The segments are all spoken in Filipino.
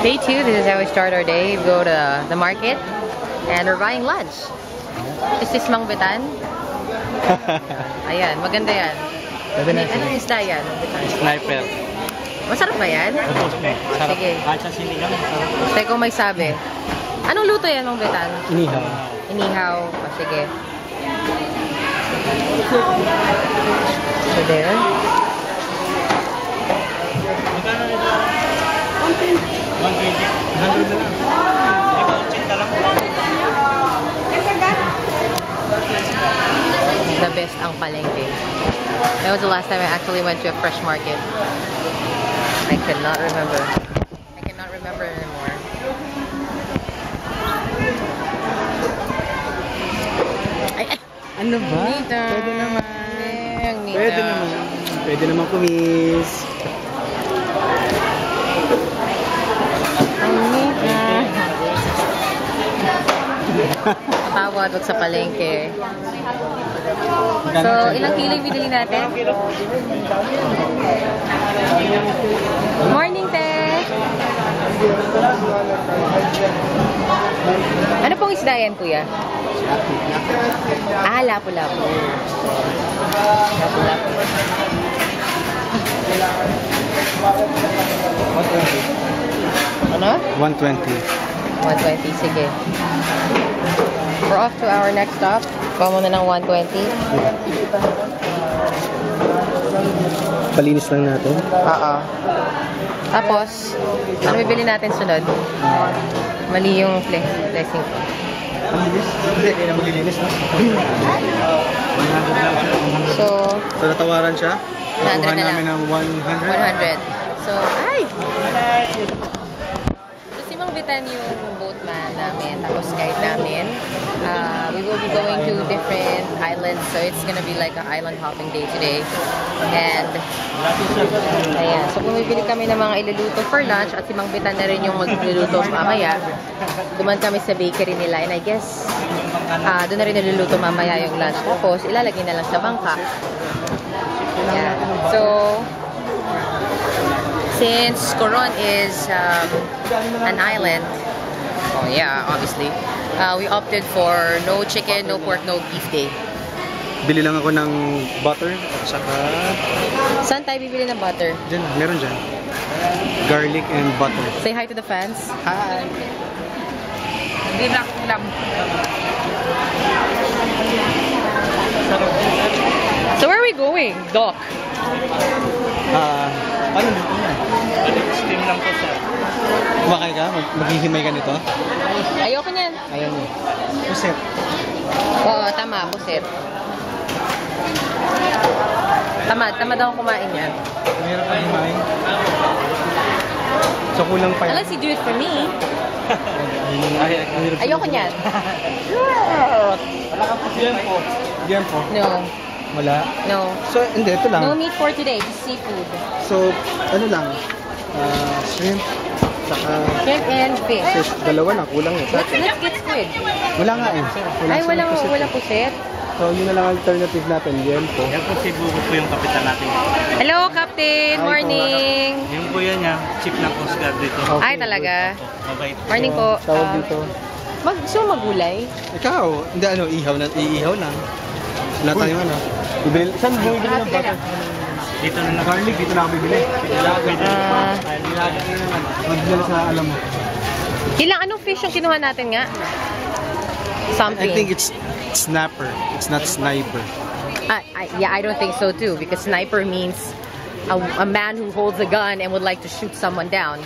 Day 2, this is how we start our day. We go to the market and we're buying lunch. Is this Mang Betan? Ayan, maganda yan. Anong isda yan? Sniper. Masarap ba yan? Sarap. Sige. Kahit sa sinigang, sarap. Teko, may sabi. Anong luto yan, Mang Betan? Inihaw. Inihaw. O, sige. So there. Magkano nito? 120. 100 na lang. Ikaw, 80 lang. The best ang palengke. That was the last time I actually went to a fresh market. I cannot remember. I cannot remember anymore. Ay! Ano ba? Nita. Pwede naman. Nita. Pwede naman. Pwede naman kumis. Tawad, wag sa palengke. So, ilang kilo yung binili natin? Morning, te! Ano pong isda yan, kuya? Ah, lapu-lapu. Lapu-lapu. 120. Ano? 120. 120, sige. We're off to our next stop. Kuha mo na ng 120. Palinis lang natin. Oo. Tapos, ano bibili natin sunod? Mali yung blessing ko. Palinis? Hindi, kaya na maglilinis na. So, So, natawaran siya. 100 Nakuha na namin lang. ng 100. 100. So, ay! So, si Mang Betan yung boatman namin, tapos guide namin. We will be going to different islands, so it's gonna be like an island hopping day today. And, ayan. So, bumibili kami ng mga iluluto for lunch, at si Mang Betan na rin yung magluluto mamaya. Duman kami sa bakery nila, and I guess, doon na rin niluluto mamaya yung lunch. Tapos, ilalagay na lang sa bangka. Yeah. So, since Coron is an island, oh yeah, obviously, we opted for no chicken, no pork, no beef day. Bili lang ako ng butter at saka... Saan tayo bibili ng butter? Diyan, meron dyan. Garlic and butter. Say hi to the fans. Hi! So where are we going, Doc? Ano dito na? Steam lang po siya. Kumakain ka? Maghihimay ka nito? Ayoko niyan. Ayaw mo. Puset. Oo, tama, buset. Tamad ako kumain yan. Mahirap ka himayin. So kulang pa yan. Unless you do it for me. Mahirap. Ayoko niyan. Wala ka po. Diyan po. No. Wala. No. So, hindi. Ito lang. No meat for today, just seafood. So, ano lang. Shrimp. Saka... Shrimp and fish. Fish. Dalawa na. Kulang eh. Let's get squid. Wala nga eh. Ay, walang puset. So, yun na lang alternative natin. Yan po. Yan po si Bugo po yung kapitan natin. Hello, Captain! Morning! Yung po yan niya, chief ng Coast Guard dito. Okay, Ay, talaga. Mabait. Morning po. Tawag dito. Gusto mo magulay? Ikaw. Hindi ano, iihaw lang. Wala tayong ano. Bibili. Saan bumibili ng butter? Dito na lang. Garlic, dito na ako bibili. Magdala sa alam mo. Ilang anong fish yung kinuha natin nga? Something. I think it's snapper. It's not sniper. Yeah, I don't think so too, because sniper means a man who holds a gun and would like to shoot someone down.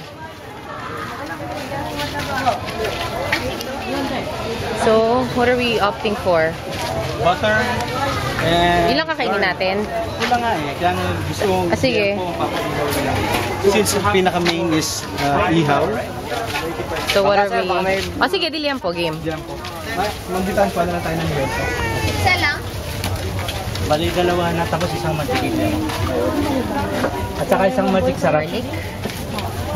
So, what are we opting for? Butter. And Ilang kakainin natin? Kulang nga eh. Kaya gusto kong sige. papaihaw lang. Since yung pinaka-main is ihaw. So, what are we... sige, dilihan po, game. Diyan po. Magditaan pala na tayo ng bento. Isa lang? Bali dalawa na tapos isang magic yan. At saka isang magic sarap. Garlic?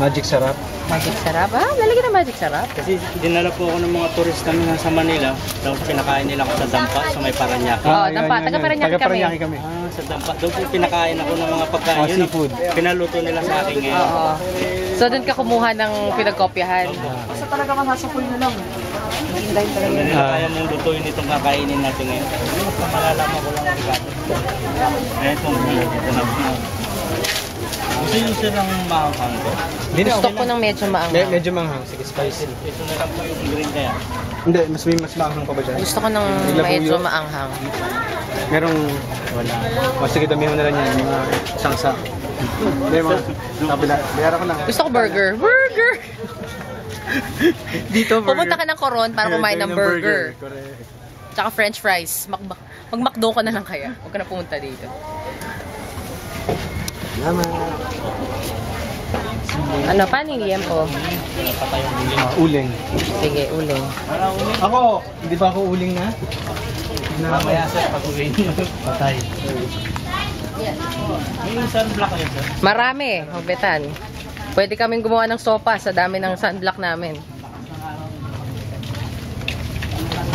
Magic sarap. Magic sarap? Lalagyan ng magic sarap? Kasi dinala po ako ng mga turista na sa Manila. Tapos pinakain nila ako sa Dampa, sa may Paranaque. Dampa. Taga-Paranaque kami. Sa Dampa. Doon po pinakain ako ng mga pagkain. Seafood. Pinaluto nila sa akin ngayon. Oo. So, doon ka kumuha ng pinagkopyahan. Basta talaga masasapul na lang. Hintayin talaga. Hindi na kaya mong lutuin itong kakainin natin ngayon. Basta malalaman ko lang ang regalo. Etong dito na. Gusto nyo sir ang maanghang ko? Gusto ko ng medyo maanghang. Medyo manghang. Sige, spicy. Ito na lang po yung green kaya. Hindi, mas maanghang pa ba dyan? Gusto ko ng medyo maanghang. Merong... Wala. O sige, damihan mo na lang yan. Mga isang sa... Hindi, mga... Kabila. Bayara ko lang. Gusto ko burger. Burger! Dito, burger. Pumunta ka ng Coron para kumain ng burger. Correct. Tsaka french fries. Mag-McDo ka na lang kaya. Huwag ka na pumunta dito. Salamat. Ano, paano yung liempo? Uling. Sige, uling. Ako! Hindi ba ako uling na? Mamaya sir, pag-uwi nyo. Patay. Yung sunblock yun sir. Marami, magbetan. Pwede kaming gumawa ng sopa sa dami ng sunblock namin.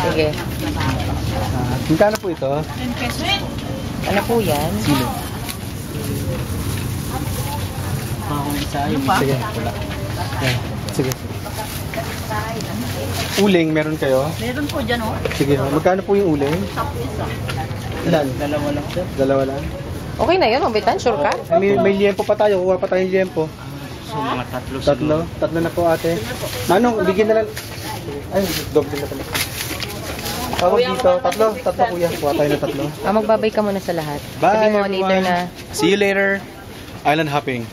Sige. Magkano po ito? Ano po yan? Silo. Sige. Yan. Sige. Uling, meron kayo? Meron po dyan, oh. Sige. Magkano po yung uling? Ilan? Dalawa lang sir. Dalawa lang. Okay na yun, magbetan. Sure ka? May liempo pa tayo. Kuha pa tayong liempo. So mga tatlo Tatlo? Tatlo na po ate. Manong, bigyan na lang. Ay, doble na pala. Tawag dito. Tatlo. Tatlo kuya. Kuha tayo na tatlo. Magbabay ka muna sa lahat. Bye Sabi mo later everyone. na See you later. Island hopping.